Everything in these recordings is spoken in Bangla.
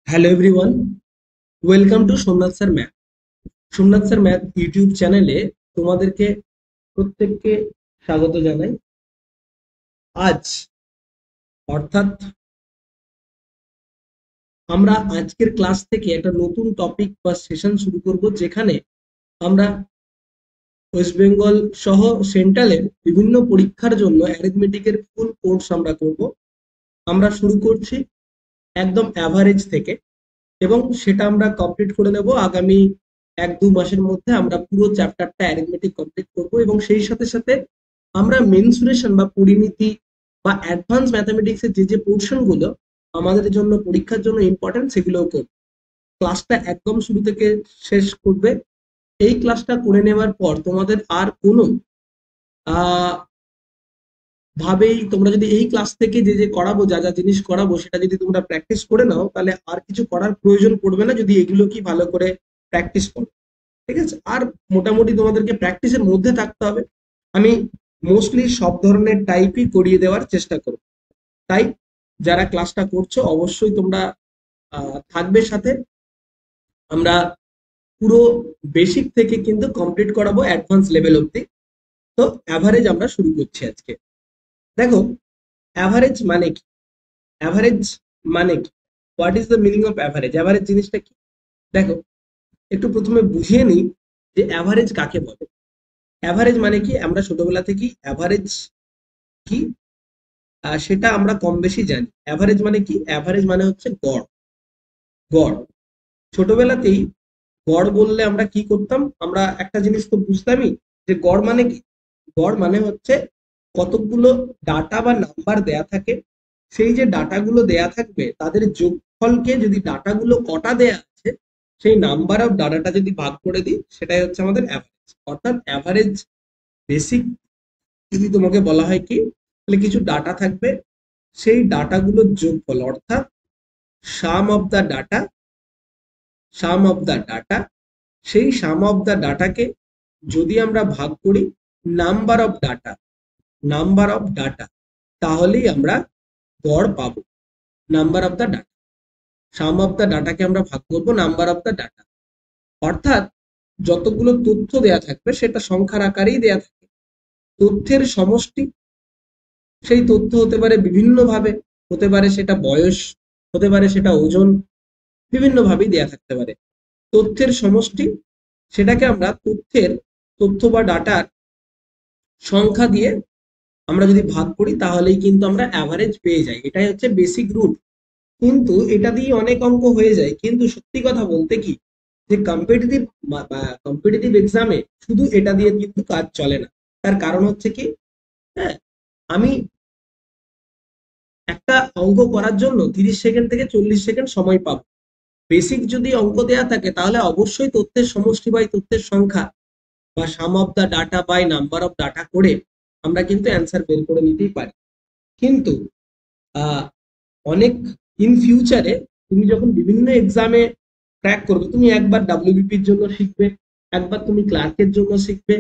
Hello everyone, welcome to Somnath sir math. Somnath sir math YouTube চ্যানেলে তোমাদেরকে প্রত্যেককে স্বাগত জানাই। আজ অর্থাৎ আমরা আজকের ক্লাস থেকে একটা নতুন টপিক বা সেশন শুরু করব, যেখানে আমরা ওয়েস্ট বেঙ্গল সহ সেন্ট্রালের বিভিন্ন পরীক্ষার জন্য অ্যারিথমেটিকের ফুল কোর্স আমরা করব। আমরা শুরু করছি একদম অ্যাভারেজ থেকে, এবং সেটা আমরা কমপ্লিট করে নেব আগামী 1-2 মাসের মধ্যে। আমরা পুরো চ্যাপ্টারটা অ্যারিথমেটিক কমপ্লিট করব, এবং সেই সাথে সাথে আমরা মেনসুরেশন বা পরিমিতি বা অ্যাডভান্স ম্যাথামেটিক্সের যে পোর্শন গুলো আমাদের জন্য পরীক্ষার জন্য ইম্পর্টেন্ট, সেগুলোও করব। ক্লাসটা একদম শুরু থেকে শেষ করবে। এই ক্লাসটা করে নেওয়ার পর তোমাদের আর কোনো আহ ভাবেই তোমরা যদি এই ক্লাস থেকে যে করাবো, যা যা জিনিস করাবো, সেটা যদি তোমরা প্র্যাকটিস করে নাও, তাহলে আর কিছু করার প্রয়োজন পড়বে না, যদি এগুলো কি ভালো করে প্র্যাকটিস করো। ঠিক আছে? আর মোটামুটি তোমাদেরকে প্র্যাকটিসের মধ্যে থাকতে হবে। আমি মোস্টলি সব ধরনের টাইপই করিয়ে দেওয়ার চেষ্টা করব। তাই যারা ক্লাসটা করছো, অবশ্যই তোমরা থাকবে সাথে। আমরা পুরো বেসিক থেকে কিন্তু কমপ্লিট করাবো অ্যাডভান্স লেভেল অবধি। তো অ্যাভারেজ আমরা শুরু করছি আজকে। দেখো, অ্যাভারেজ মানে কি? অ্যাভারেজ মানে কি? What is the meaning of average? Average জিনিসটা কি? দেখো, একটু প্রথমে বুঝিয়ে নিই যে অ্যাভারেজ কাকে বলে। অ্যাভারেজ মানে কি? আমরা ছোটবেলা থেকেই অ্যাভারেজ কি সেটা আমরা কম বেশি জানি। অ্যাভারেজ মানে কি? অ্যাভারেজ মানে হচ্ছে গড়। গড় ছোটবেলাতেই গড় বললে আমরা কি করতাম? আমরা একটা জিনিস তো বুঝতামই, যে গড় মানে কি। গড় মানে হচ্ছে কতগুলো ডাটা বা নাম্বার দেয়া থাকে, সেই যে ডাটাগুলো দেয়া থাকবে তাদের যোগফলকে, যদি ডাটাগুলো কটা দেয়া আছে সেই নাম্বার অফ ডাটাটা যদি ভাগ করে দিই, সেটাই হচ্ছে আমাদের অ্যাভারেজ। অর্থাৎ অ্যাভারেজ বেসিক যদি তোমাকে বলা হয় কি, তাহলে কিছু ডাটা থাকবে, সেই ডাটাগুলোর যোগফল, অর্থাৎ sum of the data, sum of the data, সেই সাম অফ দ্য ডাটাকে যদি আমরা ভাগ করি number of data, number of data, তাহলেই আমরা গড় পাবো। Number of the data, sum of the ডাটাকে আমরা ভাগ করবো নাম্বার অফ দ্য ডাটা। অর্থাৎ যতগুলো তথ্য দেয়া থাকবে সেটা সংখ্যার আকারেই দেয়া থাকে, তথ্যের সমষ্টি। সেই তথ্য হতে পারে বিভিন্ন ভাবে, হতে পারে সেটা বয়স, হতে পারে সেটা ওজন, বিভিন্ন ভাবেই দেয়া থাকতে পারে। তথ্যের সমষ্টি, সেটাকে আমরা তথ্য বা ডাটার সংখ্যা দিয়ে আমরা যদি ভাগ করি, তাহলেই কিন্তু আমরা অ্যাভারেজ পেয়ে যাই। এটাই হচ্ছে বেসিক রুল। কিন্তু এটা দিয়ে অনেক অঙ্ক হয়ে যায়, কিন্তু সত্যি কথা বলতে কি, যে কম্পিটিটিভ এক্সামে শুধু এটা দিয়ে কিন্তু কাজ চলে না। তার কারণ হচ্ছে কি, হ্যাঁ, আমি একটা অঙ্ক করার জন্য 30 সেকেন্ড থেকে 40 সেকেন্ড সময় পাবো। বেসিক যদি অঙ্ক দেয়া থাকে, তাহলে অবশ্যই তথ্যের সমষ্টি বাই তথ্যের সংখ্যা বা sum of the data by number of data করে আমরা কিন্তু অ্যান্সার বের করে নিতেই পারি। কিন্তু আহ, অনেক ইন ফিউচারে তুমি যখন বিভিন্ন এক্সামে ক্র্যাক করবে, তুমি একবার ডাব্লিউবিপির জন্য শিখবে, একবার তুমি ক্লার্কের জন্য শিখবে,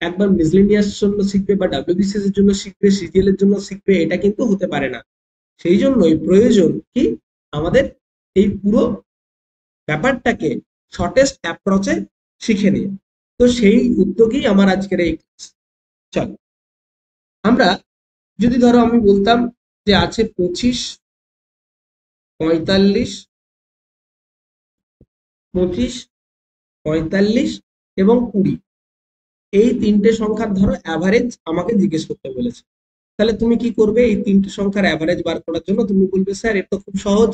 একবার মিসলেনিয়াস জন্য শিখবে, বা ডাব্লিউবিসিএস এর জন্য শিখবে, সিজিএল এর জন্য শিখবে, এটা কিন্তু হতে পারে না। সেই জন্যই প্রয়োজন কি, আমাদের এই পুরো ব্যাপারটাকে শর্টেস্ট অ্যাপ্রোচে শিখে নিয়ে। তো সেই উদ্যোগেই আমার আজকের এই ক্লাস। চলো, আমরা যদি ধরো আমি বলতাম যে আছে 25, 45, 25, 45 এবং 20, এই তিনটে সংখ্যার ধরো অ্যাভারেজ আমাকে জিজ্ঞেস করতে বলেছে। তাহলে তুমি কি করবে? এই তিনটে সংখ্যার অ্যাভারেজ বার করার জন্য তুমি বলবে, স্যার এটা তো খুব সহজ,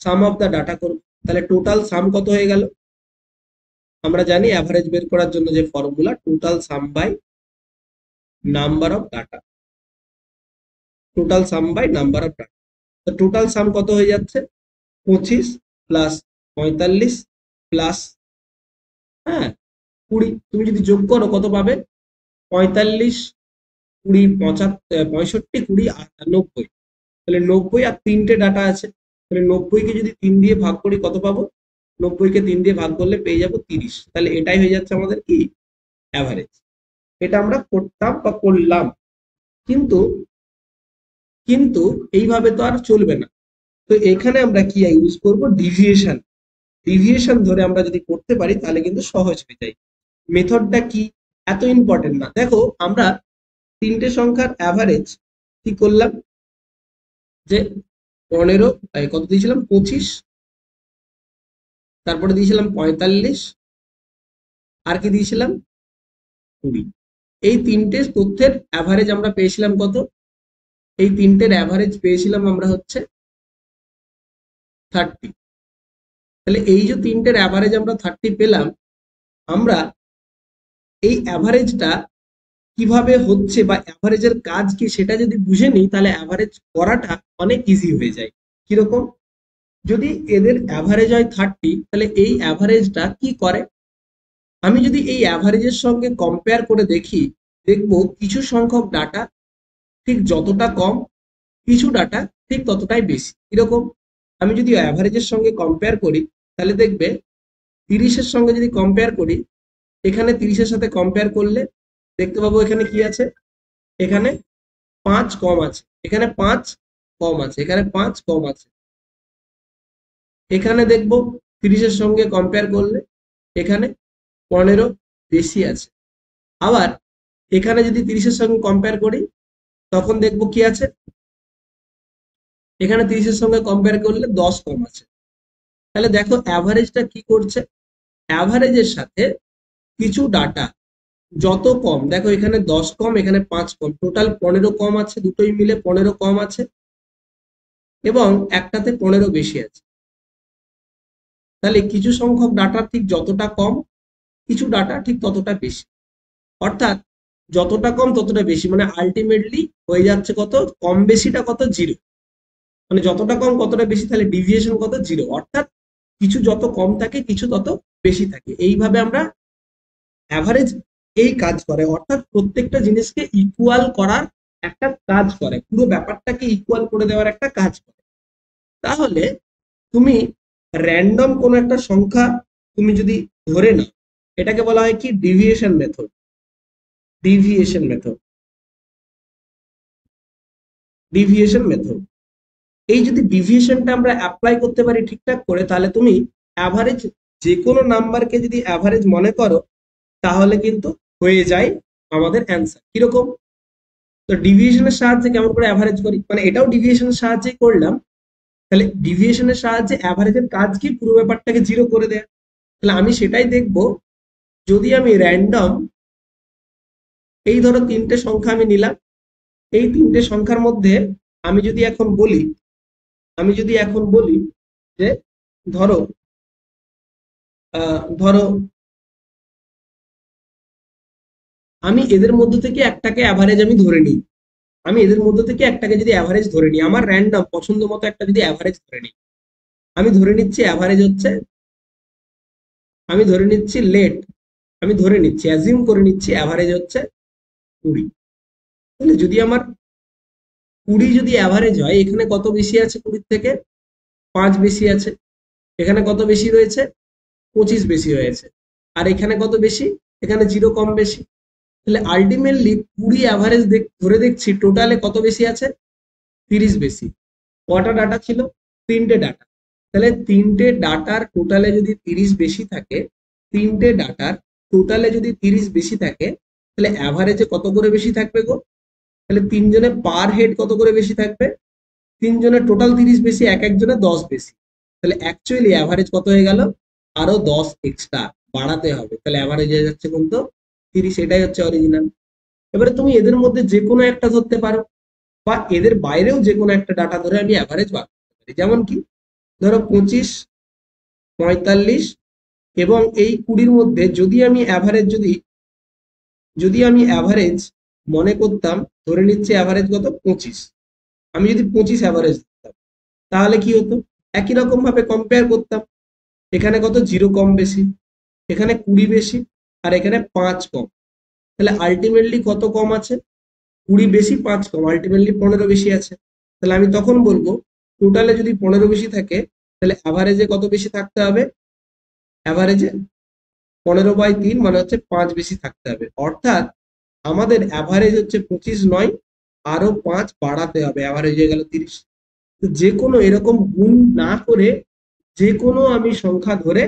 সাম অফ দা ডাটা করবো। তাহলে টোটাল সাম কত হয়ে গেল? আমরা জানি অ্যাভারেজ বের করার জন্য যে formula, total sum by number of data, total sum by number of data. তো টোটাল সাম কত হয়ে যাচ্ছে? 25 প্লাস 45 প্লাস, হ্যাঁ, 20। তুমি যদি যোগ করো কত পাবে? 45, 20, 65, 20, 90। তাহলে 90 আর তিনটে ডাটা আছে, তাহলে 90-কে যদি 3 দিয়ে ভাগ করি কত পাবো? 90-কে 3 দিয়ে ভাগ করলে পেয়ে যাবো 30। তাহলে এটাই হয়ে যাচ্ছে আমাদের কি, অ্যাভারেজ। এটা আমরা করতাম বা করলাম। কিন্তু কিন্তু এইভাবে তো আর চলবে না। তো এখানে আমরা কি ইউজ করব, ডিভিয়েশন। ডিভিয়েশন ধরে আমরা যদি করতে পারি তাহলে কিন্তু সহজ হয়ে যায়। মেথডটা কি, এত ইম্পর্টেন্ট না। দেখো আমরা তিনটে সংখ্যার অ্যাভারেজ কি করলাম, যে 15, কত দিয়েছিলাম, 25, তারপরে দিয়েছিলাম 45, আর কি দিয়েছিলাম, 20। এই তিনটে তথ্যের অ্যাভারেজ আমরা পেয়েছিলাম কত, এই তিনটের অ্যাভারেজ পেয়েছিলাম আমরা হচ্ছে 30। তাহলে এই যে তিনটের অ্যাভারেজ আমরা 30 পেলাম, আমরা এই অ্যাভারেজটা কিভাবে হচ্ছে বা অ্যাভারেজের কাজ কি সেটা যদি বুঝে নিই তাহলে অ্যাভারেজ করাটা অনেক ইজি হয়ে যায়। কিরকম, যদি এদের অ্যাভারেজ হয় 30, তাহলে এই অ্যাভারেজটা কি করে, আমি যদি এই অ্যাভারেজের সঙ্গে কম্পেয়ার করে দেখি, দেখবো কিছু সংখ্যক ডাটা ঠিক যতটা কম, কিছু ডাটা ঠিক ততটাই বেশি। এরকম আমি যদি অ্যাভারেজের সঙ্গে কম্পেয়ার করি তাহলে দেখবে 30-এর সঙ্গে যদি কম্পেয়ার করি, এখানে 30-এর সাথে কম্পেয়ার করলে দেখতে পাবো এখানে কি আছে, এখানে 5 কম আছে, এখানে 5 কম আছে, এখানে 5 কম আছে। এখানে দেখবো 30-এর সঙ্গে কম্পেয়ার করলে এখানে 15 বেশি আছে। আবার এখানে যদি 30-এর সঙ্গে কম্পেয়ার করি তখন দেখবো কি আছে, এখানে 30-এর সঙ্গে কম্পেয়ার করলে 10 কম আছে। তাহলে দেখো অ্যাভারেজটা কি করছে, অ্যাভারেজের সাথে কিছু ডাটা যত কম, দেখো এখানে 10 কম, এখানে 5 কম, টোটাল 15 কম আছে, দুটোই মিলে 15 কম আছে, এবং একটাতে 15 বেশি আছে। তাহলে কিছু সংখ্যক ডাটা ঠিক যতটা কম, কিছু ডাটা ঠিক ততটা বেশি। অর্থাৎ যতটা কম ততটা বেশি, মানে আলটিমেটলি হয়ে যাচ্ছে কত, কম বেশিটা কত, 0। মানে যতটা কম কতটা বেশি, তাহলে ডিভিয়েশন কত, 0। অর্থাৎ কিছু যত কম থাকে কিছু তত বেশি থাকে। এইভাবে আমরা অ্যাভারেজ এই কাজ করে, অর্থাৎ প্রত্যেকটা জিনিসকে ইকুয়াল করার একটা কাজ করে, পুরো ব্যাপারটাকে ইকুয়াল করে দেওয়ার একটা কাজ করে। তাহলে তুমি র্যান্ডম কোনো একটা সংখ্যা তুমি যদি ধরে নাও, এটাকে বলা হয় কি, deviation method. Deviation method, deviation method. এই যদি ডিভিয়েশনটা আমরা অ্যাপ্লাই করতে পারি ঠিকঠাক করে, তাহলে তুমি অ্যাভারেজ যে কোনো নাম্বারকে যদি অ্যাভারেজ মনে করো তাহলে কিন্তু হয়ে যায় আমাদের অ্যান্সার। কিরকম, তো ডিভিয়েশনের সাহায্যে কেমন করে অ্যাভারেজ করি, মানে এটাও ডিভিয়েশনের সাহায্যে করলাম। তাহলে ডিভিয়েশনের সাহায্যে অ্যাভারেজের কাজ কি, পুরো ব্যাপারটাকে 0 করে দেয়া। তাহলে আমি সেটাই দেখব, যদি আমি র্যান্ডম এই ধরো তিনটে সংখ্যা আমি নিলাম, এই তিনটে সংখ্যার মধ্যে আমি যদি এখন বলি, যে ধরো ধরো আমি এদের মধ্যে থেকে একটাকে অ্যাভারেজ আমি ধরে নিই, আমি এদের মধ্যে থেকে একটাকে যদি অ্যাভারেজ ধরে নিই, আমার র্যান্ডম পছন্দ মতো একটা যদি অ্যাভারেজ ধরে নিই, আমি ধরে নিচ্ছি অ্যাভারেজ হচ্ছে, আমি ধরে নিচ্ছি লেট, আমি ধরে নিচ্ছি, অ্যাজিউম করে নিচ্ছি অ্যাভারেজ হচ্ছে 20। তাহলে যদি আমার 20 যদি অ্যাভারেজ হয়, এখানে কত বেশি আছে 20 থেকে, 5 বেশি আছে। এখানে কত বেশি রয়েছে, 25 বেশি হয়েছে। আর এখানে কত বেশি, এখানে 0 কম বেশি। তাহলে আলটিমেটলি 20 অ্যাভারেজ ধরে দেখছি টোটালে কত বেশি আছে, 30 বেশি। কটা ডাটা ছিল, তিনটে ডাটা। তাহলে তিনটে ডাটার টোটালে যদি 30 বেশি থাকে, তিনটে ডাটার টোটালে যদি 30 বেশি থাকে, তাহলে অ্যাভারেজে কত করে বেশি থাকবে গো, তাহলে তিনজনে পার হেড কত করে বেশি থাকবে, তিনজনের টোটাল 30 বেশি, এক একজনের 10 বেশি। তাহলে অ্যাকচুয়ালি অ্যাভারেজ কত হয়ে গেল, আরো 10 এক্সট্রা বাড়াতে হবে। তাহলে অ্যাভারেজ হয়ে যাচ্ছে কিন্তু 30, এটাই হচ্ছে অরিজিনাল। এবারে তুমি এদের মধ্যে যে কোনো একটা ধরতে পারো, বা এদের বাইরেও যে কোনো একটা ডাটা ধরে আমি অ্যাভারেজ বার করতে পারি। যেমন কি, ধরো 25, 45 এবং এই 20-র মধ্যে যদি আমি অ্যাভারেজ যদি আমি অ্যাভারেজ মনে করতাম, ধরে নিচ্ছে অ্যাভারেজ কত, 25, আমি যদি 25 অ্যাভারেজ দিতাম, তাহলে কি হতো, একই রকম ভাবে কম্পেয়ার করতাম, এখানে কত, 0 কম বেশি, এখানে 20 বেশি, আর এখানে 5 কম। তাহলে আলটিমেটলি কত কম আছে, 20 বেশি 5 কম, আলটিমেটলি 15 বেশি আছে। তাহলে আমি তখন বলবো টোটালে যদি 15 বেশি থাকে, তাহলে অ্যাভারেজে কত বেশি থাকতে হবে, অ্যাভারেজে 15/3 মানে হচ্ছে 5 বেশি থাকতে হবে। অর্থাৎ আমাদের অ্যাভারেজ হচ্ছে 25 নয়, আরো 5 বাড়াতে হবে, অ্যাভারেজ হয়ে গেল 30। তো যে কোনো এরকম গুণ না করে যে কোনো আমি সংখ্যা ধরে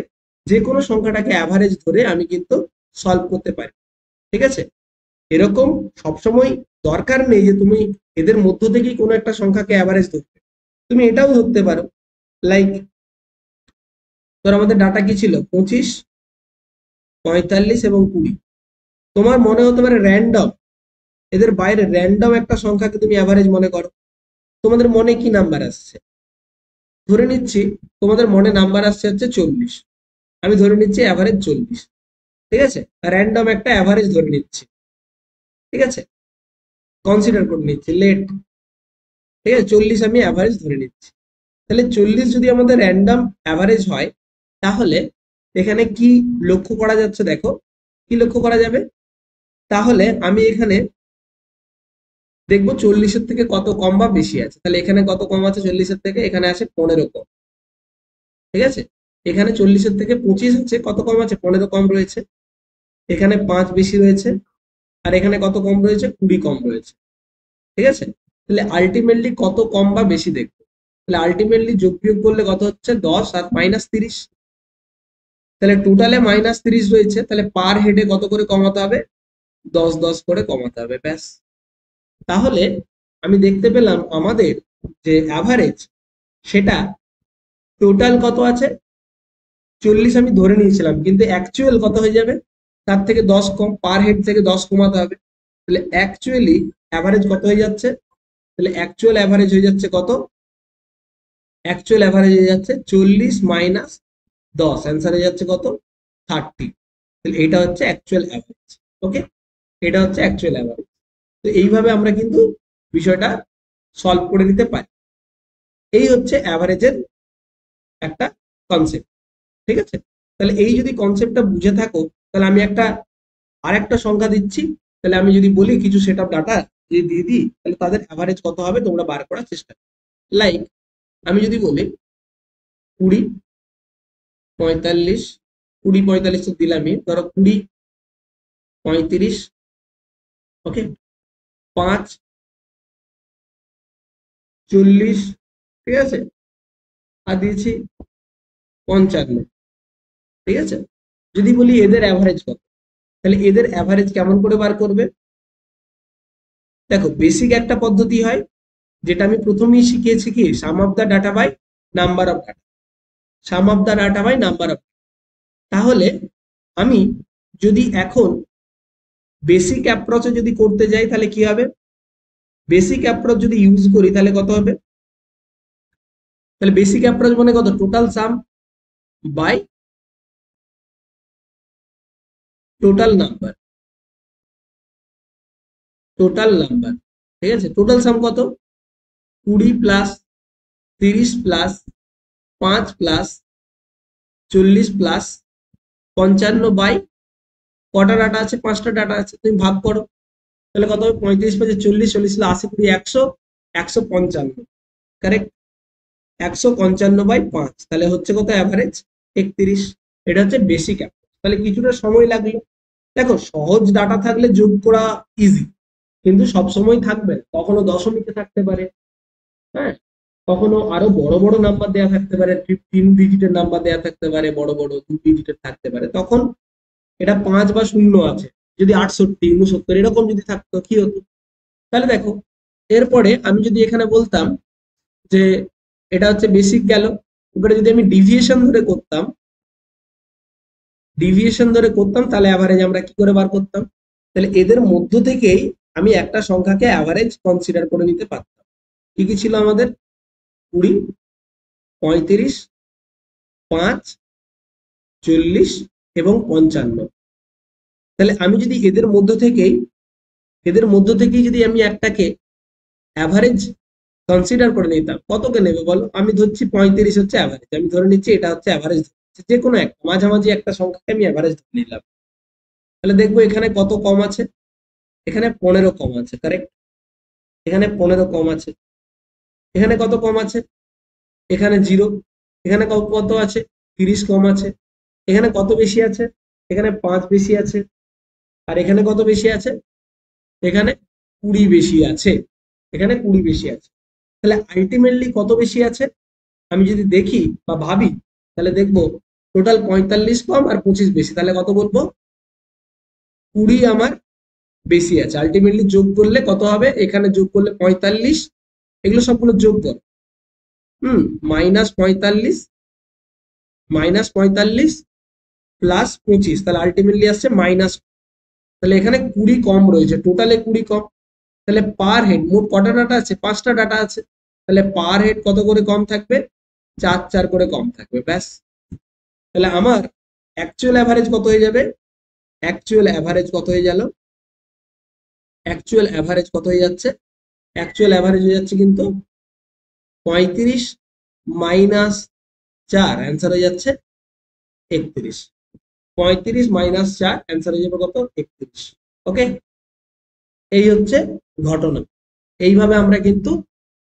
যে কোনো সংখ্যাটাকে অ্যাভারেজ ধরে আমি কিন্তু সলভ করতে পারি। ঠিক আছে, এরকম সবসময় দরকার নেই যে তুমি এদের মধ্য থেকেই কোনো একটা সংখ্যাকে অ্যাভারেজ ধরতে, তুমি এটাও ধরতে পারো। লাইক ধর আমাদের ডাটা কি ছিল 25, 45 এবং 20। তোমার মনে হতে পারে র্যান্ডম, এদের বাইরে র্যান্ডম একটা সংখ্যাকে তুমি অ্যাভারেজ মনে করো। তোমাদের মনে কি নাম্বার আসছে? ধরে নিচ্ছি তোমাদের মনে নাম্বার আসছে হচ্ছে 40, আমি ধরে নিচ্ছি অ্যাভারেজ 40। ঠিক আছে, র্যান্ডম একটা অ্যাভারেজ ধরে নিচ্ছি। ঠিক আছে, কনসিডার করে নিচ্ছি লেট। ঠিক আছে, 40 আমি অ্যাভারেজ ধরে নিচ্ছি। তাহলে 40 যদি আমাদের র্যান্ডম অ্যাভারেজ হয়, তাহলে এখানে কি লক্ষ্য করা যাচ্ছে? দেখো কি লক্ষ্য করা যাবে। তাহলে আমি এখানে দেখবো 40-এর থেকে কত কম বা বেশি আছে। তাহলে এখানে কত কম আছে 40-এর থেকে? এখানে আছে 15 কম। ঠিক আছে, এখানে 40-এর থেকে 25 আছে, কত কম আছে? 15 কম রয়েছে। এখানে 5 বেশি রয়েছে, আর এখানে কত কম রয়েছে? 20 কম রয়েছে। ঠিক আছে, তাহলে আলটিমেটলি কত কম বা বেশি দেখবো। তাহলে আলটিমেটলি যোগ বিয়োগ করলে কত হচ্ছে? 10 আর -30। তাহলে টোটালে -30 রয়েছে, তাহলে পার হেডে কত করে কমাতে হবে? 10 10 করে কমাতে হবে, ব্যাস। তাহলে আমি দেখতে পেলাম আমাদের যে অ্যাভারেজ, সেটা টোটাল কত আছে 40 আমি ধরে নিয়েছিলাম, কিন্তু অ্যাকচুয়াল কত হয়ে যাবে? তার থেকে 10 কম, পার হেড থেকে 10 কমাতে হবে। তাহলে অ্যাকচুয়ালি অ্যাভারেজ কত হয়ে যাচ্ছে? তাহলে অ্যাকচুয়াল অ্যাভারেজ হয়ে যাচ্ছে কত? অ্যাকচুয়াল অ্যাভারেজ হয়ে যাচ্ছে 40 মাইনাস 10, অ্যান্সার হয়ে যাচ্ছে কত? 30। তাহলে এটা হচ্ছে অ্যাকচুয়াল অ্যাভারেজ। ওকে, এটা হচ্ছে অ্যাকচুয়াল অ্যাভারেজ। তো এইভাবে আমরা কিন্তু বিষয়টা সলভ করে দিতে পারি। এই হচ্ছে অ্যাভারেজের একটা কনসেপ্ট। ঠিক আছে, তাহলে এই যদি কনসেপ্টটা বুঝে থাকো, তাহলে আমি আরেকটা সংখ্যা দিচ্ছি। তাহলে আমি যদি বলি কিছু সেট আপ ডাটা যদি দিয়ে দিই, তাহলে তাদের অ্যাভারেজ কত হবে তোমরা বার করার চেষ্টা করো। লাইক আমি যদি বলি 20, 45, 20 45 তো দিলামই, ধরো 20, 35, ওকে, 5, 40, ঠিক আছে, আর দিয়েছি 55। ঠিক আছে, যদি বলি এদের অ্যাভারেজ কত, তাহলে এদের অ্যাভারেজ কেমন করে বার করবে? দেখো বেসিক একটা পদ্ধতি হয়, যেটা আমি প্রথমেই শিখিয়েছি, কি sum of the data by number of data, sum of the data by number of. তাহলে আমি যদি এখন বেসিক অ্যাপ্রোচে যদি করতে যাই, তাহলে কি হবে? বেসিক অ্যাপ্রোচ যদি ইউজ করি তাহলে কত হবে? তাহলে বেসিক অ্যাপ্রোচ মানে কত? Total sum by total number, total number. ঠিক আছে, টোটাল সাম কত? 20 plus 30 plus 5 plus 40 plus 55 by কটা ডাটা আছে? 5টা ডাটা আছে, তুমি ভাগ করো। তাহলে কত হবে? 35 5 40, 40 80 20 100, 155। কারেক্ট, 155/5, তাহলে হচ্ছে কত অ্যাভারেজ? 31। এটা হচ্ছে বেসিক অ্যাপ্রোচ। তাহলে কিছুটা সময় লাগলো। দেখো সহজ ডাটা থাকলে যোগ করা ইজি, কিন্তু সব সময় থাকবে না, কখনো দশমিকে থাকতে পারে, হ্যাঁ, কখনো আরো বড় বড় নাম্বার দেয়া থাকতে পারে, 3 ডিজিটের নাম্বার দেয়া থাকতে পারে, বড় বড় 2 ডিজিটের থাকতে পারে। তখন এটা 5 বা 0 আছে, যদি 68 69 এরকম যদি থাকতো কি হতো? তাহলে দেখো এরপরে আমি যদি এখানে বলতাম যে এটা হচ্ছে বেসিক গেল, এবারে যদি আমি ডিভিয়েশন ধরে করতাম তাহলে অ্যাভারেজ আমরা কি করে বার করতাম? তাহলে এদের মধ্য থেকেই আমি একটা সংখ্যাকে অ্যাভারেজ কনসিডার করে নিতে পারতাম। কি কি ছিল আমাদের? 20, 35, 5, 40 এবং 55। তাহলে আমি যদি এদের মধ্য থেকেই যদি আমি একটাকে অ্যাভারেজ কনসিডার করে নিতাম, কতকে নেবে বলো? আমি ধরছি 35 হচ্ছে অ্যাভারেজ, আমি ধরে নিচ্ছি এটা হচ্ছে অ্যাভারেজ, যে কোনো একটা মাঝামাঝি একটা সংখ্যাকে আমি অ্যাভারেজ ধরে নিলাম। তাহলে দেখবো এখানে কত কম আছে? এখানে 15 কম আছে, কারেক্ট, এখানে 15 কম আছে। এখানে কত কম আছে? এখানে 0। এখানে কত আছে? 30 কম আছে। এখানে কত বেশি আছে? এখানে 5 বেশি আছে। আর এখানে কত বেশি আছে? এখানে 20 বেশি আছে। এখানে 20 বেশি আছে। তাহলে আলটিমেটলি কত বেশি আছে আমি যদি দেখি বা ভাবি, তাহলে দেখবো টোটাল 45 কম আর 25 বেশি, তাহলে কত বলবো? 20 আমার বেশি আছে। আলটিমেটলি যোগ করলে কত হবে? এখানে যোগ করলে 45, এগুলো সবগুলো যোগ কর, -45 প্লাস 25, তাহলে আলটিমেটলি আসছে মাইনাস। তাহলে এখানে 20 কম রয়েছে, টোটালে 20 কম। তাহলে পার হেড মোট কটা ডাটা আছে? 5টা ডাটা আছে। তাহলে পার হেড কত করে কম থাকবে? 4 করে কম থাকবে, ব্যাস। তাহলে আমার অ্যাকচুয়াল অ্যাভারেজ কত হয়ে যাবে? অ্যাকচুয়াল অ্যাভারেজ কত হয়ে গেল? অ্যাকচুয়াল অ্যাভারেজ কত হয়ে যাচ্ছে? অ্যাকচুয়াল অ্যাভারেজ হয়ে যাচ্ছে কিন্তু 35 মাইনাস 4, অ্যান্সার হয়ে যাচ্ছে 31। 35 মাইনাস 4, অ্যান্সার হয়ে যাবে কত? 31। ওকে, এই হচ্ছে ঘটনা। এইভাবে আমরা কিন্তু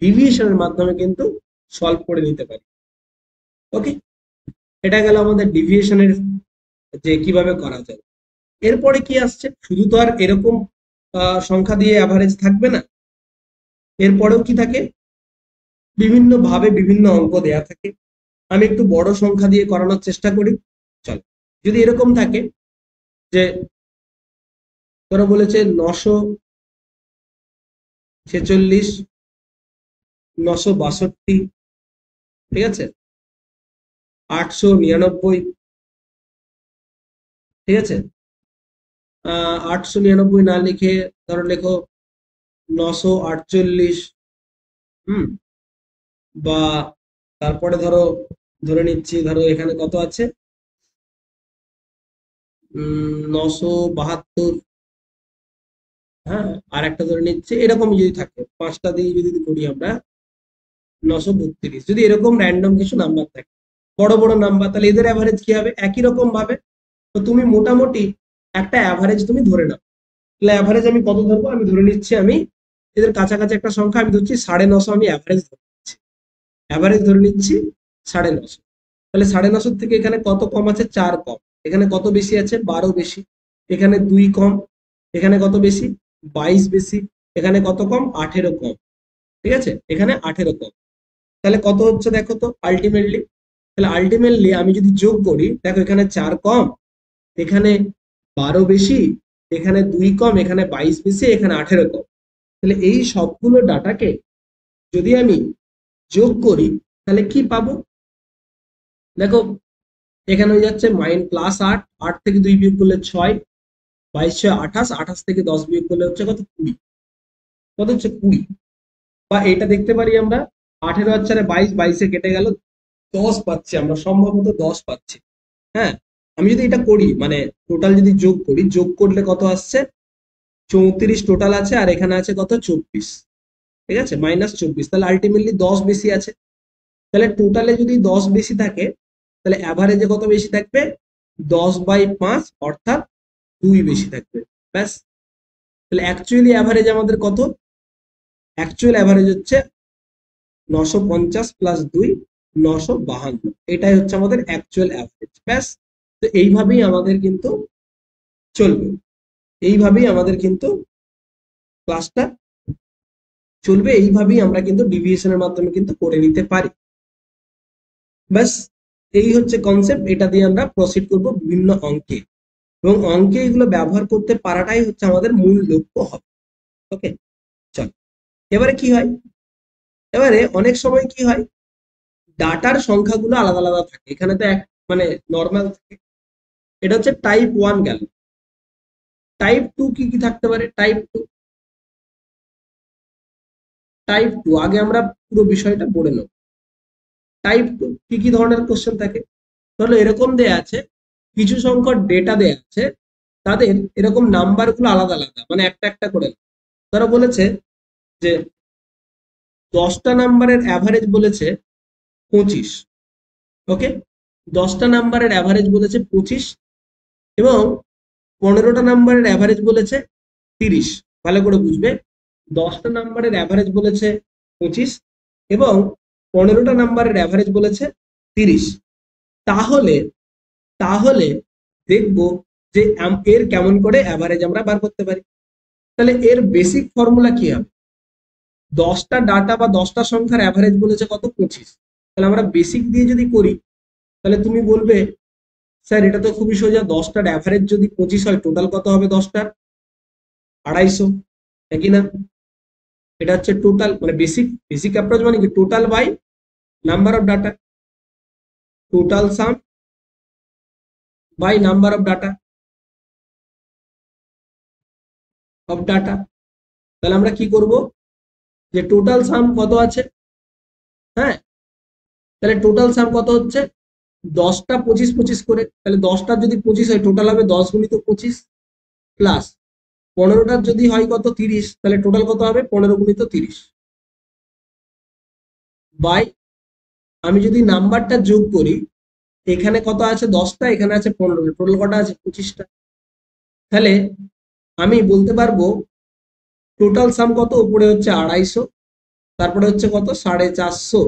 ডিভিয়েশনের মাধ্যমে কিন্তু সলভ করে নিতে পারি। ওকে, এটা গেল আমাদের ডিভিয়েশনের যে কিভাবে করা যায়। এরপরে কি আসছে? শুধু তো আর এরকম সংখ্যা দিয়ে অ্যাভারেজ থাকবে না, এরপরেও কি থাকে? বিভিন্ন ভাবে বিভিন্ন অঙ্ক দেয়া থাকে। আমি একটু বড় সংখ্যা দিয়ে করানোর চেষ্টা করি। চল, যদি এরকম থাকে যে তোরা বলেছে 946, 962, ঠিক আছে, 899, ঠিক আছে, 899 না লিখে ধরো লেখো 948, বা তারপরে ধরো ধরে নিচ্ছি, ধরো এখানে কত আছে, 972, হ্যাঁ, আর একটা ধরে নিচ্ছে, এরকম যদি থাকে 5টা দিয়ে যদি করি আমরা 932, যদি এরকম র্যান্ডম কিছু নাম্বার থাকে, বড় বড় নাম্বার, তাহলে এদের অ্যাভারেজ কি হবে? একই রকম ভাবে। তো তুমি মোটামুটি একটা অ্যাভারেজ তুমি ধরে নাও। তাহলে অ্যাভারেজ আমি কত ধরবো? আমি ধরে নিচ্ছি, আমি এদের কাছাকাছি একটা সংখ্যা আমি ধরছি 950, আমি অ্যাভারেজ ধরে নিচ্ছি, অ্যাভারেজ ধরে নিচ্ছি 950। তাহলে 950 থেকে এখানে কত কম আছে? 4 কম। এখানে কত বেশি আছে? 12 বেশি। এখানে 2 কম। এখানে কত বেশি? 22 বেশি। এখানে কত কম? 18 কম। ঠিক আছে, এখানে 18 কম। তাহলে কত হচ্ছে দেখো তো আলটিমেটলি? তাহলে আলটিমেটলি আমি যদি যোগ করি, দেখো এখানে 4 কম, এখানে 12 বেশি, এখানে 2 কম, এখানে 22 বেশি, এখানে 18 কম। তাহলে এই সবগুলো ডাটাকে যদি আমি যোগ করি, তাহলে কি পাবো? দেখো এখানে হয়ে যাচ্ছে +8, 8 থেকে 2 বিয়োগ করলে 6, 22 6 28, 28 থেকে 10 বিয়োগ করলে হচ্ছে কত? 20। কত হচ্ছে? 20। বা এটা দেখতে পারি আমরা, 18 আর 4 22, 22 কেটে গেল, 10 পাচ্ছি আমরা, সম্ভবত 10 পাচ্ছি। হ্যাঁ, আমি যদি এটা করি, মানে টোটাল যদি যোগ করি, যোগ করলে কত আসছে? 34 টোটাল আছে, আর এখানে আছে কত? 24। ঠিক আছে, -24, তাহলে আলটিমেটলি 10 বেশি আছে। তাহলে টোটালে যদি 10 বেশি থাকে, তাহলে অ্যাভারেজে কত বেশি থাকবে? 10/5, অর্থাৎ 2 বেশি থাকবে, ব্যাস। তাহলে অ্যাকচুয়ালি অ্যাভারেজ আমাদের কত? অ্যাকচুয়াল অ্যাভারেজ হচ্ছে 950 প্লাস 2, 952। এটাই হচ্ছে আমাদের অ্যাকচুয়াল অ্যাভারেজ, ব্যাস। তো এইভাবেই আমাদের কিন্তু চলবে, এইভাবেই আমাদের কিন্তু ক্লাসটা চলবে, এইভাবেই আমরা কিন্তু ডিভিয়েশনের মাধ্যমে কিন্তু করে নিতে পারি, ব্যাস। এই হচ্ছে কনসেপ্ট, এটা দিয়ে আমরা প্রসিড করব বিভিন্ন অঙ্কে, এবং অঙ্কে এগুলো ব্যবহার করতে পারাটাই হচ্ছে আমাদের মূল লক্ষ্য হবে। ওকে, চল, এবারে কি হয়? এবারে অনেক সময় কি হয়, ডাটার সংখ্যাগুলো আলাদা আলাদা থাকে। এখানে তো এক মানে নর্মাল থাকে, এটা হচ্ছে টাইপ 1 গেল। টাইপ 2 কি কি থাকতে পারে? টাইপ 2 আগে আমরা পুরো বিষয়টা পড়ে নেব। টাইপ 2 কি কি ধরনের কোশ্চেন থাকে? ধরো এরকম দেয়া আছে, কিছু সংখ্যক ডেটা দেয়া আছে, তাদের এরকম নাম্বার গুলো আলাদা আলাদা, মানে একটা একটা করে। তারা বলেছে যে 10টা নাম্বারের অ্যাভারেজ বলেছে 25। ওকে, 10টা নাম্বারের অ্যাভারেজ বলেছে 25, এবং 15টা নাম্বারের অ্যাভারেজ বলেছে 30। ভালো করে বুঝবে, 10টা নাম্বারের অ্যাভারেজ বলেছে 25, এবং 15টা নাম্বারের অ্যাভারেজ বলেছে 30। তাহলে তাহলে দেখবো যে এর কেমন করে অ্যাভারেজ আমরা বার করতে পারি। তাহলে এর বেসিক ফর্মুলা কি হবে? 10টা ডাটা বা 10টা সংখ্যার অ্যাভারেজ বলেছে কত 25। তাহলে আমরা বেসিক দিয়ে যদি করি তাহলে তুমি বলবে স্যার এটা তো খুবই সোজা, 10টার অ্যাভারেজ যদি 25 হয় টোটাল কত হবে 10টার 250, একই না? এটা হচ্ছে টোটাল মানে বেসিক বেসিক অ্যাপ্রোচ মানে কি total by number of data, total sum by number of data তাহলে আমরা কি করব যে টোটাল সাম কত আছে, হ্যাঁ তাহলে টোটাল সাম কত হচ্ছে 10টা 25 25 করে, তাহলে 10টার যদি 25 হয় টোটাল হবে 10 গুণিত 25 প্লাস 15টার যদি হয় কত 30, তাহলে টোটাল কত হবে 15 গুণিত 30 বাই আমি যদি নাম্বারটা যোগ করি এখানে কত আছে 10টা এখানে আছে 15, টোটাল কটা আছে 25টা। তাহলে আমি বলতে পারবো টোটাল সাম কত, উপরে হচ্ছে 250, তারপরে হচ্ছে কত 450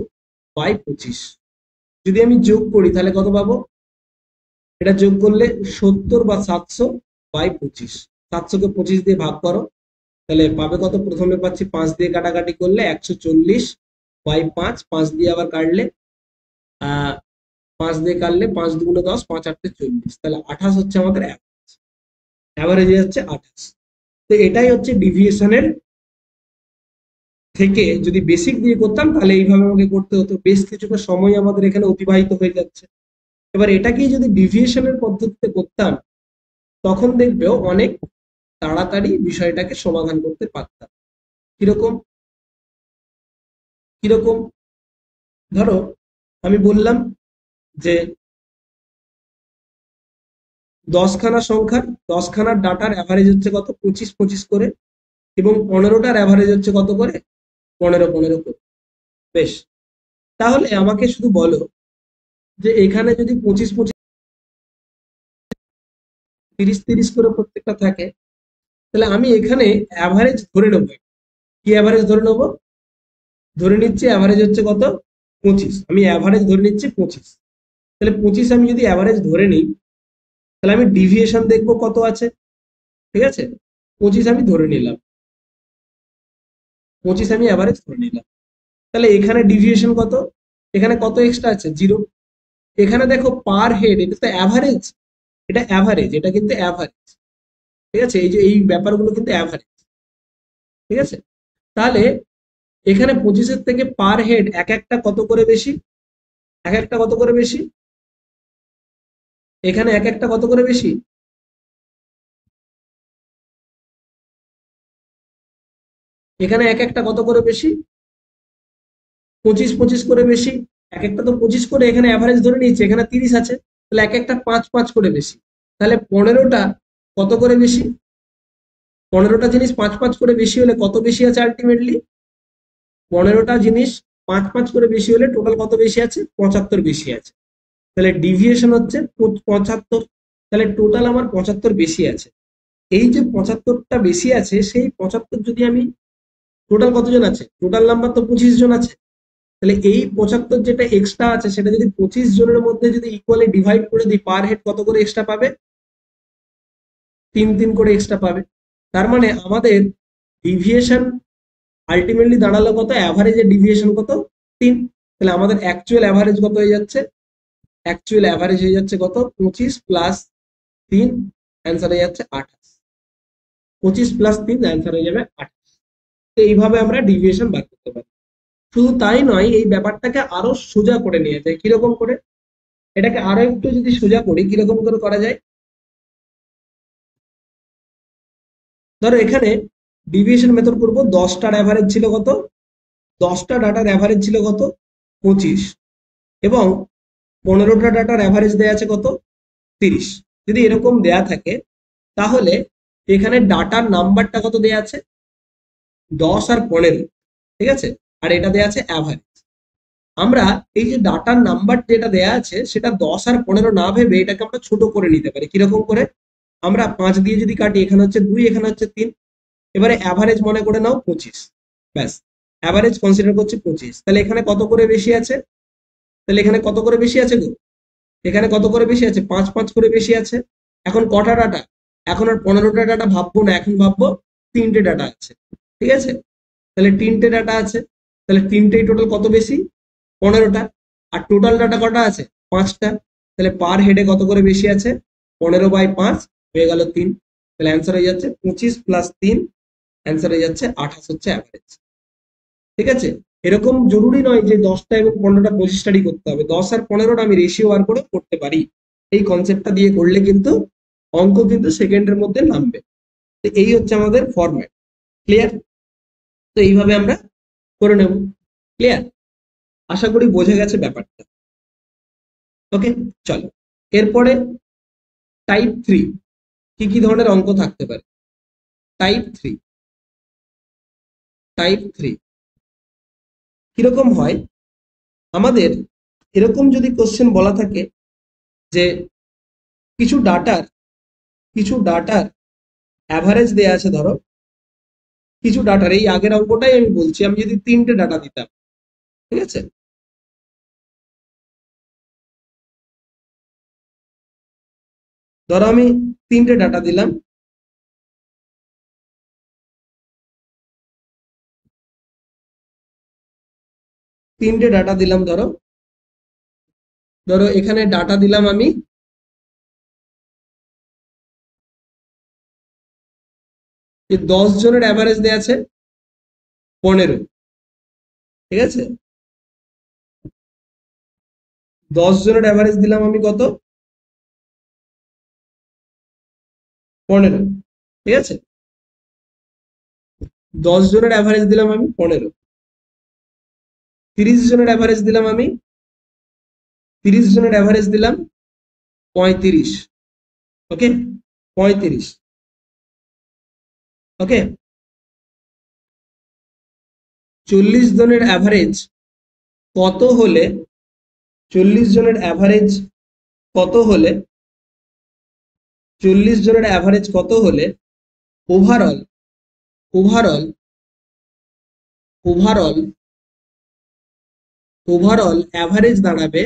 বাই 25। যদি আমি যোগ করি তাহলে কত পাবো, এটা যোগ করলে 70 বা 700 বাই 25, 700 কে 25 দিয়ে ভাগ করো তাহলে পাবে কত, প্রথমে পাচ্ছি 5 দিয়ে কাটাকাটি করলে 140 বাই 5, 5 দিয়ে আবার কাটলে 5 দিয়ে কাটলে 5 দুগুণে 10, 5 8 40, তাহলে 28 হচ্ছে আমাদের অ্যাভারেজ হচ্ছে 28। তো এটাই হচ্ছে ডিভিয়েশনের থেকে যদি বেসিক দিয়ে করতাম তাহলে এইভাবে আমাকে করতে হতো, বেশ কিছুটা সময় আমাদের এখানে অতিবাহিত হয়ে যাচ্ছে। এবার এটাকেই যদি ডিভিয়েশনের পদ্ধতিতে করতাম তখন দেখবেও অনেক তাড়াতাড়ি বিষয়টাকে সমাধান করতে পারতাম। কিরকম কিরকম ধরো আমি বললাম যে 10খানা সংখ্যার 10খানার ডাটার অ্যাভারেজ হচ্ছে কত 25 25 করে, এবং 15টার অ্যাভারেজ হচ্ছে কত করে 15 15 করে। বেশ, তাহলে আমাকে শুধু বলো যে এখানে যদি 25 25 30 30 করে প্রত্যেকটা থাকে তাহলে আমি এখানে অ্যাভারেজ ধরে নেবো। কি অ্যাভারেজ ধরে নেবো, ধরে নিচ্ছি অ্যাভারেজ হচ্ছে কত 25, আমি অ্যাভারেজ ধরে নিচ্ছি 25। তাহলে 25 আমি যদি অ্যাভারেজ ধরে নিই তাহলে আমি ডিভিয়েশন দেখবো কত আছে, ঠিক আছে 25 আমি ধরে নিলাম, 25 আমি অ্যাভারেজ ধরে নিলাম। তাহলে এখানে ডিভিয়েশন কত, এখানে কত এক্সট্রা আছে 0, এখানে দেখো পার হেড এটা তো অ্যাভারেজ, এটা অ্যাভারেজ, এটা কিন্তু অ্যাভারেজ, ঠিক আছে এই যে এই ব্যাপারগুলো কিন্তু অ্যাভারেজ, ঠিক আছে। তাহলে এখানে 25-এর থেকে পার হেড এক একটা কত করে বেশি, এক একটা কত করে বেশি, এখানে এক একটা কত করে বেশি, এখানে এক একটা কত করে বেশি 25 25 করে বেশি, এক একটা তো 25 করে, এখানে অ্যাভারেজ ধরে নিয়েছে এখানে 30 আছে তাহলে এক একটা 5 5 করে বেশি, তাহলে 15টা কত করে বেশি, 15টা জিনিস 5 5 করে বেশি হলে কত বেশি আছে আলটিমেটলি, 15টা জিনিস 5 5 করে বেশি হলে টোটাল কত বেশি আছে 75 বেশি আছে। তাহলে ডিভিয়েশন হচ্ছে 75, তাহলে টোটাল আমার 75 বেশি আছে। এই যে 75টা বেশি আছে সেই 75 যদি আমি টোটাল কতজন আছে, টোটাল নাম্বার তো 25 জন আছে, তাহলে এই 75 যেটা এক্সট্রা আছে সেটা যদি 25 জনের মধ্যে যদি ইকুয়ালি ডিভাইড করে দিই পার হেড কত করে এক্সট্রা পাবে, 3 3 করে এক্সট্রা পাবে। তার মানে আমাদের ডিভিয়েশন আলটিমেটলি দাঁড়ালো কত, অ্যাভারেজের ডিভিয়েশন কত 3, তাহলে আমাদের অ্যাকচুয়াল অ্যাভারেজ কত হয়ে যাচ্ছে, অ্যাকচুয়াল অ্যাভারেজ হয়ে যাচ্ছে কত 25 প্লাস 3, অ্যান্সার হয়ে যাচ্ছে 28, 25 প্লাস 3 অ্যান্সার হয়ে যাবে 28। তো এইভাবে আমরা ডিভিয়েশন বার করতে পারি। শুধু তাই নয়, এই ব্যাপারটাকে আরো সোজা করে নিয়ে যায়, কিরকম করে, এটাকে আরো একটু যদি সোজা করি কিরকম করে করা যায়, ধরো এখানে ডিভিয়েশন মেথড করব, 10টার অ্যাভারেজ ছিল কত, 10টা ডাটার অ্যাভারেজ ছিল কত 25, এবং 15টা ডাটার অ্যাভারেজ দেয়া আছে কত 30। যদি এরকম দেয়া থাকে তাহলে এখানে ডাটার নাম্বারটা কত দেয়া আছে 10 আর 15, ঠিক আছে, আর এটা দেয়া আছে অ্যাভারেজ। আমরা এই যে ডাটার নাম্বার যেটা দেয়া আছে সেটা 10 আর 15 না ভেবে এটাকে আমরা ছোট করে নিতে পারি, কিরকম করে, আমরা 5 দিয়ে যদি কাটি এখানে হচ্ছে 2 এখানে হচ্ছে 3, এবারে অ্যাভারেজ মনে করে নাও 25, ব্যাস অ্যাভারেজ কনসিডার করছি 25, তাহলে এখানে কত করে বেশি আছে, তাহলে এখানে কত করে বেশি আছে গো, এখানে কত করে বেশি আছে 5 5 করে বেশি আছে। এখন কটা ডাটা, এখন আর 15টা ডাটা ভাববো না, এখন ভাববো 3টে ডাটা আছে, ঠিক আছে। তাহলে তিনটে ডাটা আছে, তাহলে তিনটেই টোটাল কত বেশি? 15টা। আর টোটাল ডাটা কটা আছে? 5টা। তাহলে পার হেডে কত করে বেশি আছে? 15/5 হয়ে গেল 3। তাহলে অ্যান্সার হয়ে যাচ্ছে 25 + 3, অ্যান্সার হয়ে যাচ্ছে 28 হচ্ছে অ্যাভারেজ। ঠিক আছে? এরকম জরুরি নয় যে 10টা এবং 15টা 25টারই করতে হবে, 10 আর 15টা আমি রেশিও বার করে করতে পারি। এই কনসেপ্টটা দিয়ে করলে কিন্তু অঙ্ক কিন্তু সেকেন্ডের মধ্যে নামবে। তো এই হচ্ছে আমাদের ফরম্যাট। ক্লিয়ার? তো এইভাবে আমরা করে নেব। ক্লিয়ার? আশা করি বোঝা গেছে ব্যাপারটা। ওকে, চলো এরপরে টাইপ 3 কি কি ধরনের অঙ্ক থাকতে পারে? টাইপ 3 কিরকম হয়? আমাদের এরকম যদি কোশ্চেন বলা থাকে যে কিছু ডাটার অ্যাভারেজ দেয়া আছে, ধরো কিছু ডাটার, এই আগের অঙ্কটাই আমি বলছি, আমি যদি 3টে ডাটা দিতাম, ঠিক আছে, ধরো আমি 3টে ডাটা দিলাম, 3টে ডাটা দিলাম, ধরো ধরো এখানে ডাটা দিলাম আমি 10 জনের অ্যাভারেজ দেয়া আছে 15। ঠিক আছে, 10 জনের অ্যাভারেজ দিলাম আমি কত? 15। ঠিক আছে, 10 জনের অ্যাভারেজ দিলাম আমি 15। 30 জনের অ্যাভারেজ দিলাম আমি 30 জনের অ্যাভারেজ দিলাম 35। ওকে, 35। ওকে, 40 জনের অ্যাভারেজ কত হলে 40 জনের অ্যাভারেজ কত হলে 40 জনের অ্যাভারেজ কত হলে overall overall overall overall average দাঁড়াবে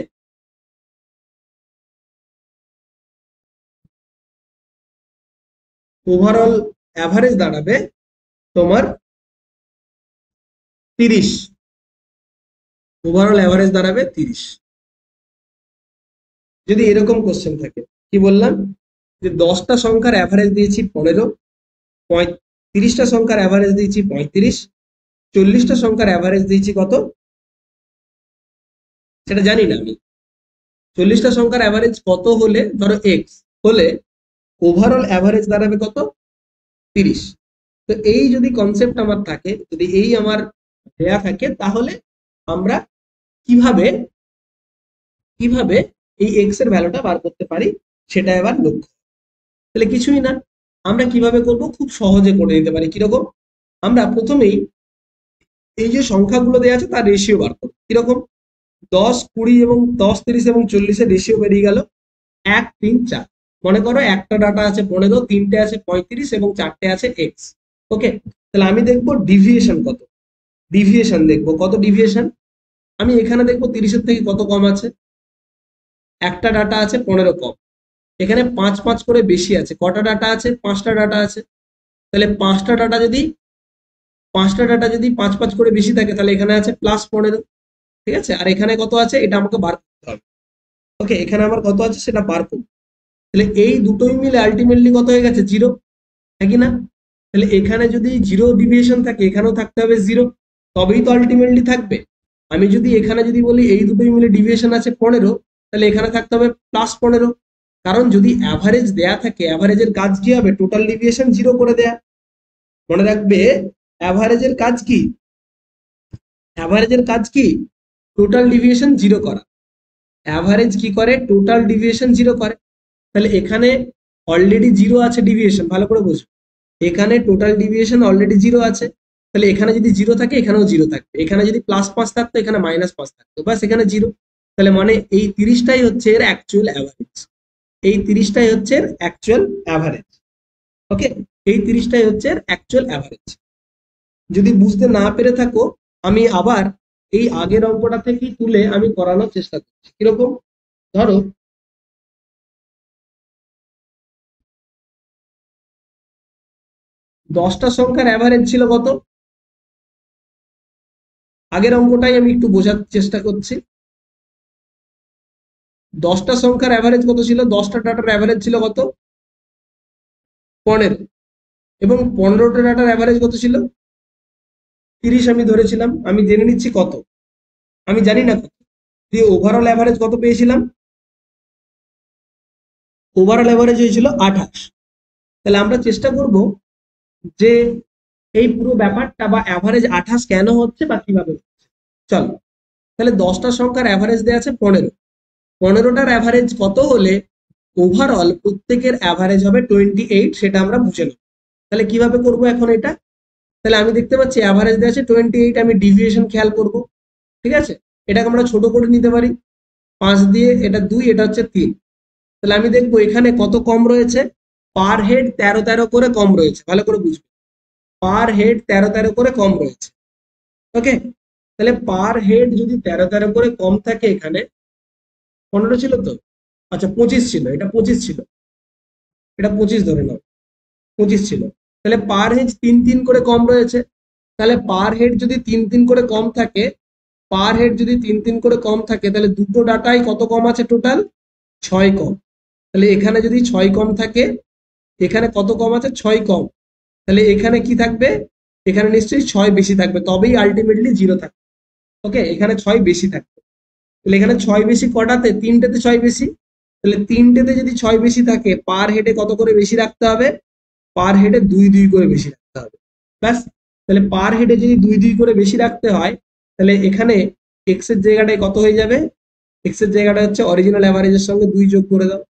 ওভারঅল অ্যাভারেজ দাঁড়াবে তোমার 30। ওভারঅল অ্যাভারেজ দাঁড়াবে 30। যদি এরকম কোশ্চেন থাকে, কি বললাম, যে 10টা সংখ্যার অ্যাভারেজ দিয়েছি 15, 30টা সংখ্যার অ্যাভারেজ দিয়েছি 35, 40টা সংখ্যার অ্যাভারেজ দিয়েছি কত সেটা জানি না আমি। 40টা সংখ্যার অ্যাভারেজ কত হলে, ধরো এক্স হলে ওভারঅল অ্যাভারেজ দাঁড়াবে কত? 30। তো এই যদি কনসেপ্ট আমার থাকে, যদি এই আমার দেয়া থাকে, তাহলে আমরা কিভাবে কিভাবে এই এক্স এর ভ্যালুটা বার করতে পারি সেটা এবার লক্ষ্য। তাহলে কিছুই না, আমরা কিভাবে করব, খুব সহজে করে দিতে পারি। কিরকম? আমরা প্রথমেই এই যে সংখ্যাগুলো দেওয়া আছে তার রেশিও বার করব। কিরকম? 10, 20 এবং 10, 30 এবং 40-এর রেশিও বেরিয়ে গেল 1, 3, 4। মনে করো একটা ডাটা আছে 15, 3টে আছে 35 এবং 4টে আছে এক্স। ওকে, তাহলে আমি দেখবো ডিভিয়েশন কত। ডিভিয়েশন দেখবো কত ডিভিয়েশন। আমি এখানে দেখবো 30-এর থেকে কত কম আছে। একটা ডাটা আছে 15 কম, এখানে 5 করে বেশি আছে। কটা ডাটা আছে? 5টা ডাটা আছে। তাহলে 5টা ডাটা যদি 5 করে বেশি থাকে, তাহলে এখানে আছে +15। ঠিক আছে, আর এখানে কত আছে এটা আমাকে বার করতে হবে। ওকে, এখানে আমার কত আছে সেটা বার করব। তাহলে এই দুটোই মিলে আলটিমেটলি কত হয়ে গেছে? 0। হ্যাঁ কি না? তাহলে এখানে যদি 0 ডিভিয়েশন থাকে, এখানেও থাকতে হবে 0, তবেই তো আলটিমেটলি থাকবে। আমি যদি এখানে যদি বলি এই দুটোই মিলে ডিভিয়েশন আছে 15, তাহলে এখানে থাকতে হবে +15। কারণ যদি অ্যাভারেজ দেয়া থাকে, অ্যাভারেজের কাজ কি হবে? টোটাল ডিভিয়েশন 0 করে দেয়া। মনে রাখবে, অ্যাভারেজের কাজ কি? অ্যাভারেজের কাজ কি? টোটাল ডিভিয়েশন 0 করা। অ্যাভারেজ কি করে? টোটাল ডিভিয়েশন 0 করে। তাহলে এখানে অলরেডি 0 আছে ডিভিয়েশন, ভালো করে বুঝবে। এখানে টোটাল ডিভিয়েশন অলরেডি 0 আছে, তাহলে এখানে যদি 0 থাকে এখানেও 0 থাকবে। এখানে যদি +5 থাকতো এখানে -5 থাকতো, বাস এখানে 0। তাহলে মানে এই 30টাই হচ্ছে এর অ্যাকচুয়াল অ্যাভারেজ। এই 30টাই হচ্ছে এর অ্যাকচুয়াল অ্যাভারেজ। ওকে, এই 30টাই হচ্ছে এর অ্যাকচুয়াল অ্যাভারেজ। যদি বুঝতে না পেরে থাকো, আমি আবার এই আগের অঙ্কটা থেকে তুলে আমি করানোর চেষ্টা করছি। কিরকম? ধরো 10টা সংখ্যার অ্যাভারেজ ছিল কত? আগের অঙ্কটাই আমি একটু বোঝার চেষ্টা করছি। 10টা সংখ্যার অ্যাভারেজ কত ছিল? 10টা ডাটার অ্যাভারেজ ছিল কত? 15। এবং 15টা ডাটার অ্যাভারেজ কত ছিল? 30 আমি ধরেছিলাম। আমি জেনে নিচ্ছি কত, আমি জানি না কত, দিয়ে ওভারঅল অ্যাভারেজ কত পেয়েছিলাম? ওভারঅল অ্যাভারেজ হয়েছিল 28। তাহলে আমরা চেষ্টা করব যে এই পুরো ব্যাপারটা বা অ্যাভারেজ 28 কেন হচ্ছে বা কিভাবে হচ্ছে। চলো, তাহলে 10টা সংখ্যার অ্যাভারেজ দেওয়া আছে 15। 15টার অ্যাভারেজ কত হলে ওভারঅল প্রত্যেকের অ্যাভারেজ হবে 28, সেটা আমরা বুঝে নেব। তাহলে কিভাবে করব এখন এটা? তাহলে আমি দেখতে পাচ্ছি অ্যাভারেজ দেওয়া আছে 28, আমি ডিভিয়েশন খেয়াল করব। ঠিক আছে, এটাকে আমরা ছোট করে নিতে পারি, 5 দিয়ে, এটা 2, এটা হচ্ছে 3। তাহলে আমি দেখবো এখানে কত কম রয়েছে, পার হেড 13 করে কম রয়েছে। ভালো করে বুঝবে, পার হেড 13 করে কম রয়েছে। ওকে, তাহলে পার হেড যদি 13 করে কম থাকে, এখানে 15 ছিল তো, আচ্ছা 25 ছিল, এটা 25 ছিল, এটা 25 ধরে নাও, 25 ছিল। তাহলে পার হেড 3 করে কম রয়েছে। তাহলে পার হেড যদি 3 করে কম থাকে, পার হেড যদি 3 করে কম থাকে, তাহলে দুটো ডাটাই কত কম আছে? টোটাল 6 কম। তাহলে এখানে যদি 6 কম থাকে, এখানে কত কম আছে? 6 কম। তাহলে এখানে কি থাকবে? এখানে নিশ্চয়ই 6 বেশি থাকবে, তবেই আলটিমেটলি 0 থাকবে। ওকে, এখানে 6 বেশি থাকবে। তাহলে এখানে 6 বেশি কটাতে? 3টেতে 6 বেশি। তাহলে 3টেতে যদি 6 বেশি থাকে, পার হেডে কত করে বেশি রাখতে হবে? পার হেডে 2 করে বেশি রাখতে হবে। ব্যাস। তাহলে পার হেডে যদি 2 করে বেশি রাখতে হয়, তাহলে এখানে এক্স এর জায়গাটায় কত হয়ে যাবে? এক্স এর জায়গাটা হচ্ছে অরিজিনাল অ্যাভারেজের সঙ্গে 2 যোগ করে দাও,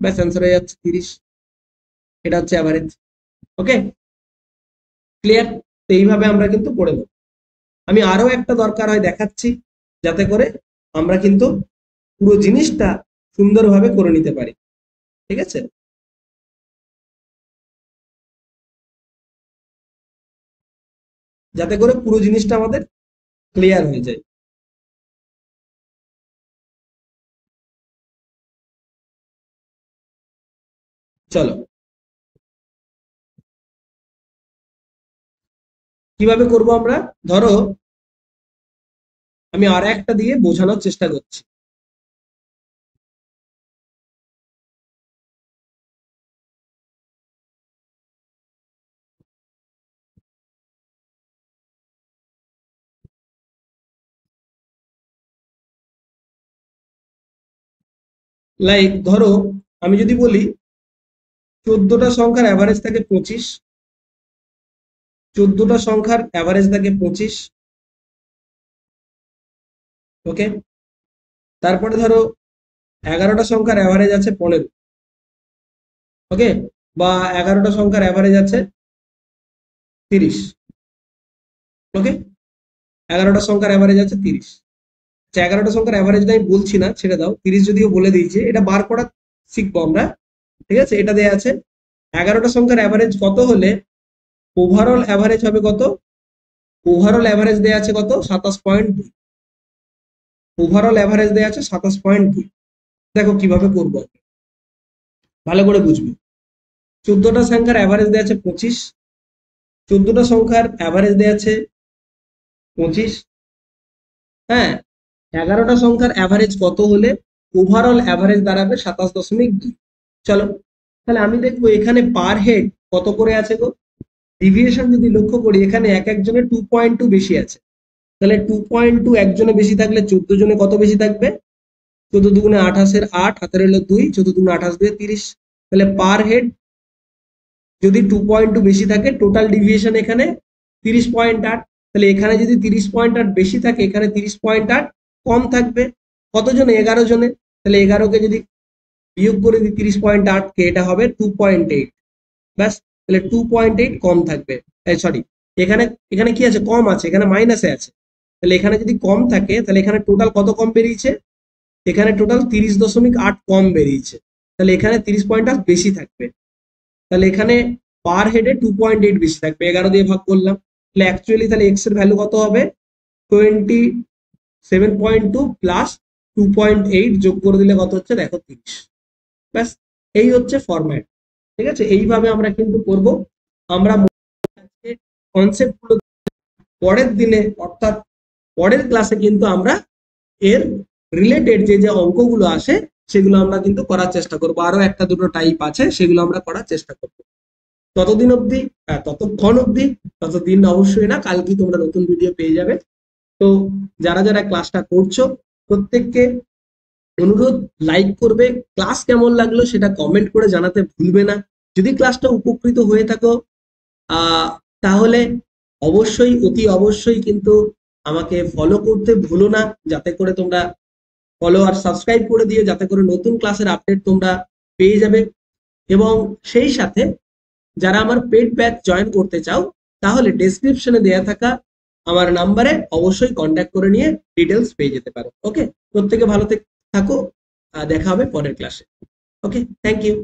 ব্যাস অ্যান্সার হয়ে যাচ্ছে 30। এটা হচ্ছে অ্যাভারেজ। ওকে, ক্লিয়ার? তো এইভাবে আমরা কিন্তু করে নেব। আমি আরো একটা দরকার হয় দেখাচ্ছি, যাতে করে আমরা কিন্তু পুরো জিনিসটা সুন্দরভাবে করে নিতে পারি। ঠিক আছে, যাতে করে পুরো জিনিসটা আমাদের ক্লিয়ার হয়ে যায়। চলো, কিভাবে করব আমরা? ধরো আমি আর একটা দিয়ে বোঝানোর চেষ্টা করছি। লাইক ধরো আমি যদি বলি 14টা সংখ্যার অ্যাভারেজ থাকে 25, 14টা সংখ্যার অ্যাভারেজ থাকে 25। ওকে, তারপরে ধরো 11টা সংখ্যার অ্যাভারেজ আছে 15। ওকে, বা 11টা সংখ্যার অ্যাভারেজ আছে 30। ওকে, 11টা সংখ্যার অ্যাভারেজ আছে 30। আচ্ছা, 11টা সংখ্যার অ্যাভারেজটা আমি বলছি না, ছেড়ে দাও, 30 যদিও বলে দিয়েছে, এটা বার করা শিখবো আমরা। ঠিক আছে, এটা দেয়া আছে 11টা সংখ্যার অ্যাভারেজ কত হলে ওভারঅল অ্যাভারেজ হবে কত? ওভারঅল অ্যাভারেজ দেয়া আছে কত? 27.2। ওভারঅল অ্যাভারেজ দেয়া আছে 27.2। দেখো কিভাবে করবো, ভালো করে বুঝবি। 14টা সংখ্যার অ্যাভারেজ দেয়া আছে 25, 14টা সংখ্যার অ্যাভারেজ দেয়া আছে 25। হ্যাঁ, 11টা সংখ্যার অ্যাভারেজ কত হলে ওভারঅল অ্যাভারেজ দাঁড়াবে 27.2। চলো, তাহলে আমি দেখবো এখানে পার হেড কত করে আছে গো? ডিভিয়েশন যদি লক্ষ্য করি, এখানে এক একজনের 2.2 বেশি আছে। তাহলে 2.2 একজনে বেশি থাকলে 14 জনে কত বেশি থাকবে? 14 দুগুণে 28 8, হাতের হলো 2, 14 দুগুণে 28 দিয়ে 30। তাহলে পার হেড যদি 2.2 বেশি থাকে, টোটাল ডিভিয়েশন এখানে 30.8। তাহলে এখানে যদি 30.8 বেশি থাকে, এখানে 30.8 কম থাকবে। কতজনে? 11 জনে। তাহলে 11কে যদি বিয়োগ করে দিই 30.8 কে, এটা হবে 2.8। ব্যাস, তাহলে 2.8 কম থাকবে। সরি, এখানে এখানে কি আছে? কম আছে, এখানে মাইনাসে আছে। তাহলে এখানে যদি কম থাকে, তাহলে এখানে টোটাল কত কম বেরিয়েছে? এখানে টোটাল 30.8 কম বেরিয়েছে। তাহলে এখানে 30.8 বেশি থাকবে। তাহলে এখানে পার হেডে 2.8 বেশি থাকবে, 11 দিয়ে ভাগ করলাম। তাহলে অ্যাকচুয়ালি তাহলে এক্স এর ভ্যালু কত হবে? 27.2 প্লাস 2.8 যোগ করে দিলে কত হচ্ছে? দেখো 30। ব্যাস, এই হচ্ছে ফরম্যাট। ঠিক আছে, এইভাবে আমরা কিন্তু করব। আমরা কনসেপ্ট গুলো পরের দিনে, অর্থাৎ পরের ক্লাসে কিন্তু আমরা এর রিলেটেড যে অঙ্কগুলো আসে সেগুলো আমরা কিন্তু করার চেষ্টা করবো। আরো একটা দুটো টাইপ আছে, সেগুলো আমরা করার চেষ্টা করবো। ততক্ষণ অবধি, ততদিন অবশ্যই না, কালকে তোমরা নতুন ভিডিও পেয়ে যাবে। তো যারা যারা ক্লাসটা করছো প্রত্যেককে অনুরোধ, লাইক করবে, ক্লাস কেমন লাগলো সেটা কমেন্ট করে জানাতে ভুলবে না। যদি ক্লাসটা উপকৃত হয়ে থাকো তাহলে অবশ্যই, অতি অবশ্যই কিন্তু আমাকে ফলো করতে ভুলো না, যাতে করে তোমরা ফলো আর সাবস্ক্রাইব করে দিও, যাতে করে নতুন ক্লাসের আপডেট তোমরা পেয়ে যাবে। এবং সেই সাথে যারা আমার পেড ব্যাচ জয়েন করতে চাও তাহলে ডেসক্রিপশনে দেয়া থাকা আমার নাম্বারে অবশ্যই কন্ট্যাক্ট করে নিয়ে ডিটেলস পেয়ে যেতে পারো। ওকে, প্রত্যেকে ভালো থাকো, দেখা হবে পরের ক্লাসে। ওকে, থ্যাংক ইউ।